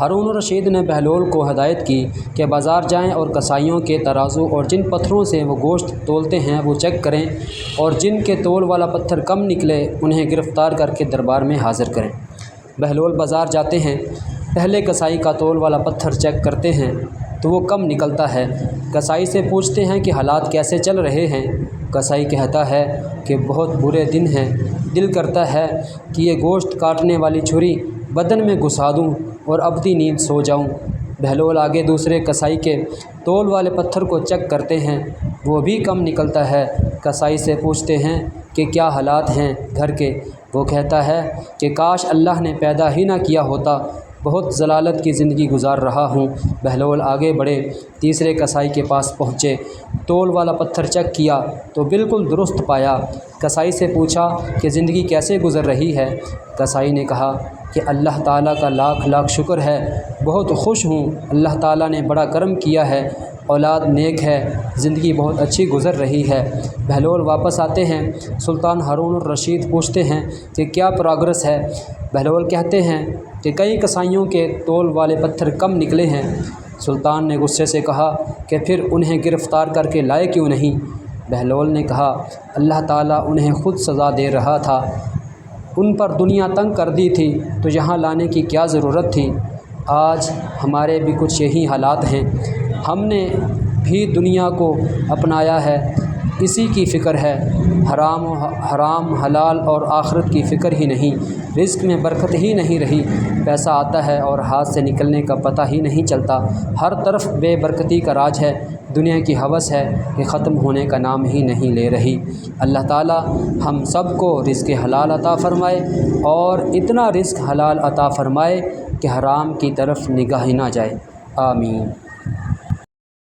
ہارون الرشید نے بہلول کو ہدایت کی کہ بازار جائیں اور کسائیوں کے ترازو اور جن پتھروں سے وہ گوشت تولتے ہیں وہ چیک کریں، اور جن کے تول والا پتھر کم نکلے انہیں گرفتار کر کے دربار میں حاضر کریں۔ بہلول بازار جاتے ہیں، پہلے کسائی کا تول والا پتھر چیک کرتے ہیں تو وہ کم نکلتا ہے۔ کسائی سے پوچھتے ہیں کہ حالات کیسے چل رہے ہیں؟ کسائی کہتا ہے کہ بہت برے دن ہیں، دل کرتا ہے کہ یہ گوشت کاٹنے والی چھری بدن میں گھسا دوں اور ابدی نیند سو جاؤں۔ بہلول آگے دوسرے کسائی کے تول والے پتھر کو چیک کرتے ہیں، وہ بھی کم نکلتا ہے۔ کسائی سے پوچھتے ہیں کہ کیا حالات ہیں گھر کے؟ وہ کہتا ہے کہ کاش اللہ نے پیدا ہی نہ کیا ہوتا، بہت ضلالت کی زندگی گزار رہا ہوں۔ بہلول آگے بڑھے، تیسرے کسائی کے پاس پہنچے، تول والا پتھر چیک کیا تو بالکل درست پایا۔ کسائی سے پوچھا کہ زندگی کیسے گزر رہی ہے؟ کسائی نے کہا کہ اللہ تعالیٰ کا لاکھ لاکھ شکر ہے، بہت خوش ہوں، اللہ تعالیٰ نے بڑا کرم کیا ہے، اولاد نیک ہے، زندگی بہت اچھی گزر رہی ہے۔ بہلول واپس آتے ہیں، سلطان ہارون الرشید پوچھتے ہیں کہ کیا پروگرس ہے؟ بہلول کہتے ہیں کہ کئی کسائیوں کے تول والے پتھر کم نکلے ہیں۔ سلطان نے غصے سے کہا کہ پھر انہیں گرفتار کر کے لائے کیوں نہیں؟ بہلول نے کہا اللہ تعالیٰ انہیں خود سزا دے رہا تھا، ان پر دنیا تنگ کر دی تھی تو یہاں لانے کی کیا ضرورت تھی؟ آج ہمارے بھی کچھ یہی حالات ہیں، ہم نے بھی دنیا کو اپنایا ہے، اسی کی فکر ہے، حرام حلال اور آخرت کی فکر ہی نہیں، رزق میں برکت ہی نہیں رہی، پیسہ آتا ہے اور ہاتھ سے نکلنے کا پتہ ہی نہیں چلتا، ہر طرف بے برکتی کا راج ہے، دنیا کی ہوس ہے کہ ختم ہونے کا نام ہی نہیں لے رہی۔ اللہ تعالی ہم سب کو رزق حلال عطا فرمائے اور اتنا رزق حلال عطا فرمائے کہ حرام کی طرف نگاہ نہ جائے، آمین۔